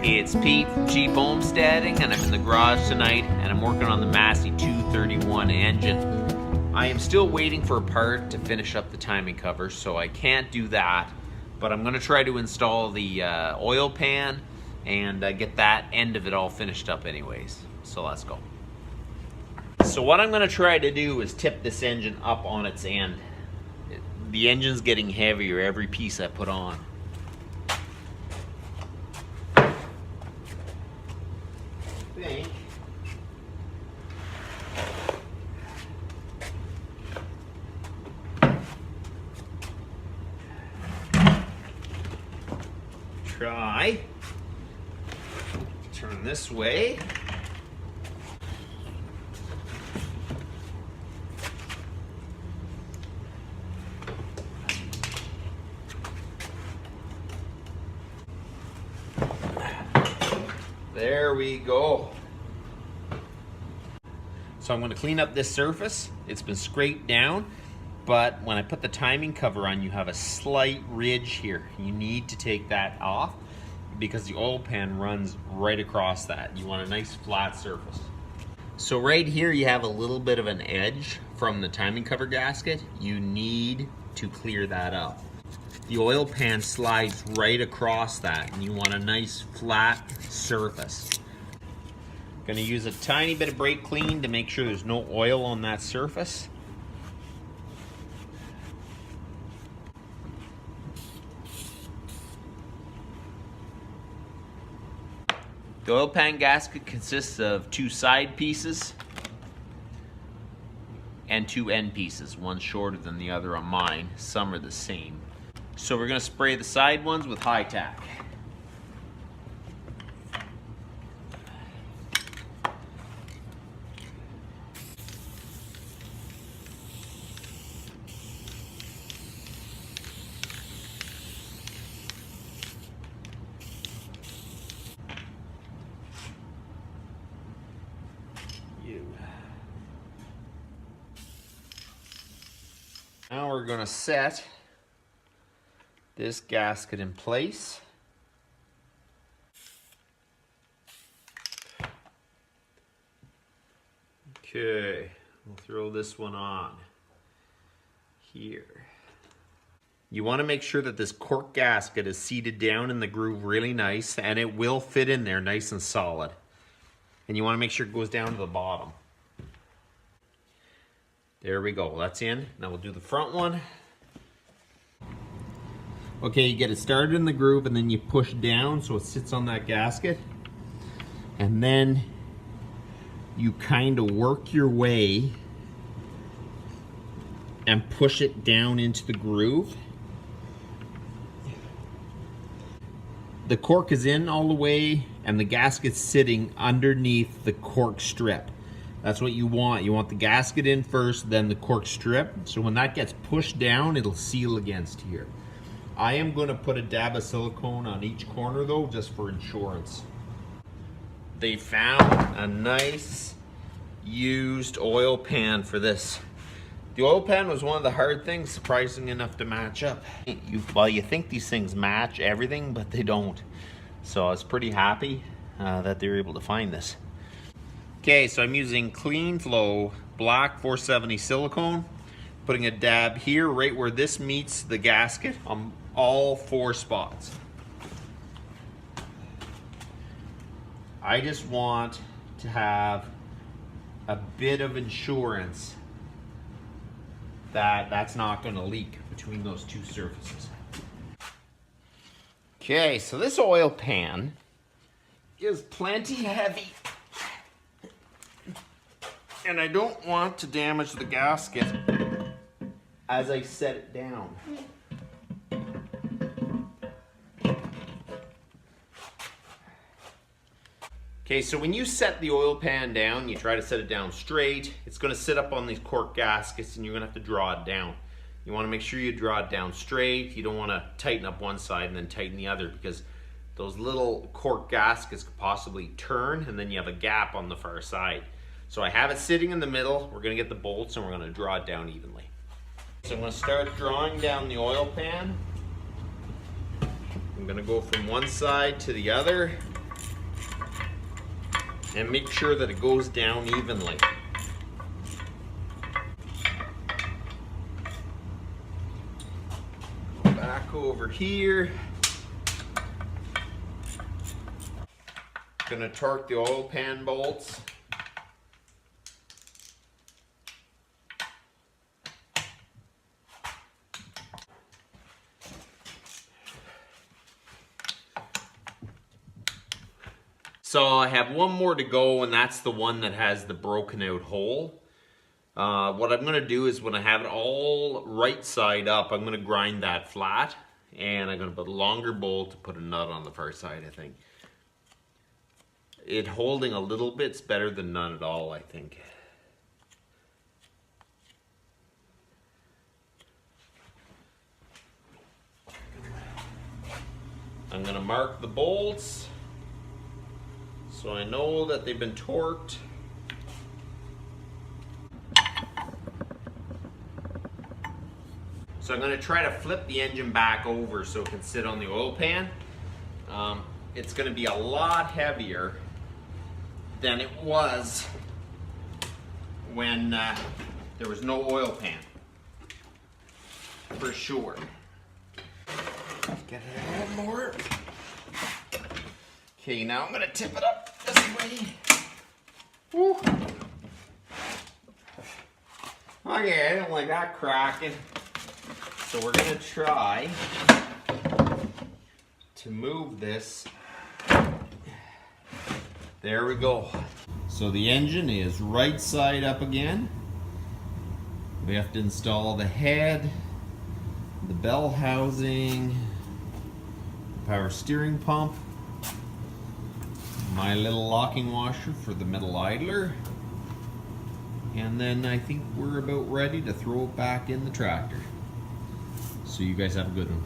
It's Pete from Cheap Homesteading, and I'm in the garage tonight, and I'm working on the Massey 231 engine. I am still waiting for a part to finish up the timing cover, so I can't do that, but I'm going to try to install the oil pan and get that end of it all finished up anyways. So let's go. So what I'm going to try to do is tip this engine up on its end. The engine's getting heavier every piece I put on. Try. Turn this way. There we go. So I'm going to clean up this surface. It's been scraped down, but when I put the timing cover on, you have a slight ridge here. You need to take that off because the oil pan runs right across that. You want a nice flat surface. So right here you have a little bit of an edge from the timing cover gasket. You need to clear that up. The oil pan slides right across that, and you want a nice flat surface. Going to use a tiny bit of brake clean to make sure there's no oil on that surface. The oil pan gasket consists of 2 side pieces and 2 end pieces. One's shorter than the other on mine. Some are the same. So we're going to spray the side ones with high tack. Now we're going to set this gasket in place. Okay, we'll throw this one on here. You want to make sure that this cork gasket is seated down in the groove really nice, and it will fit in there nice and solid. And you want to make sure it goes down to the bottom. There we go, that's in. Now we'll do the front one. Okay, you get it started in the groove and then you push down so it sits on that gasket. And then you kind of work your way and push it down into the groove. The cork is in all the way and the gasket's sitting underneath the cork strip. That's what you want. You want the gasket in first, then the cork strip. So when that gets pushed down, it'll seal against here. I am going to put a dab of silicone on each corner though, just for insurance. They found a nice used oil pan for this. The oil pan was one of the hard things, surprising enough, to match up. Well, you think these things match everything, but they don't. So I was pretty happy that they were able to find this. Okay, so I'm using Clean Flow Black 470 silicone, putting a dab here right where this meets the gasket on all 4 spots. I just want to have a bit of insurance that that's not going to leak between those 2 surfaces. Okay, so this oil pan is plenty heavy. And I don't want to damage the gasket as I set it down. Okay, so when you set the oil pan down, you try to set it down straight. It's going to sit up on these cork gaskets and you're going to have to draw it down. You want to make sure you draw it down straight. You don't want to tighten up one side and then tighten the other, because those little cork gaskets could possibly turn and then you have a gap on the far side. So I have it sitting in the middle. We're gonna get the bolts and we're gonna draw it down evenly. So I'm gonna start drawing down the oil pan. I'm gonna go from one side to the other and make sure that it goes down evenly. Go back over here. Gonna torque the oil pan bolts. So I have one more to go, and that's the one that has the broken out hole. What I'm gonna do is when I have it all right side up, I'm gonna grind that flat, and I'm gonna put a longer bolt to put a nut on the far side, I think. It holding a little bit's better than none at all, I think. I'm gonna mark the bolts so I know that they've been torqued. So I'm gonna try to flip the engine back over so it can sit on the oil pan. It's gonna be a lot heavier than it was when there was no oil pan, for sure. Get it a little more. Okay, now I'm gonna tip it up this way. Woo. Okay, I don't like that cracking. So we're gonna try to move this. There we go. So the engine is right side up again. We have to install the head, the bell housing, the power steering pump, my little locking washer for the metal idler, and then I think we're about ready to throw it back in the tractor. So you guys have a good one.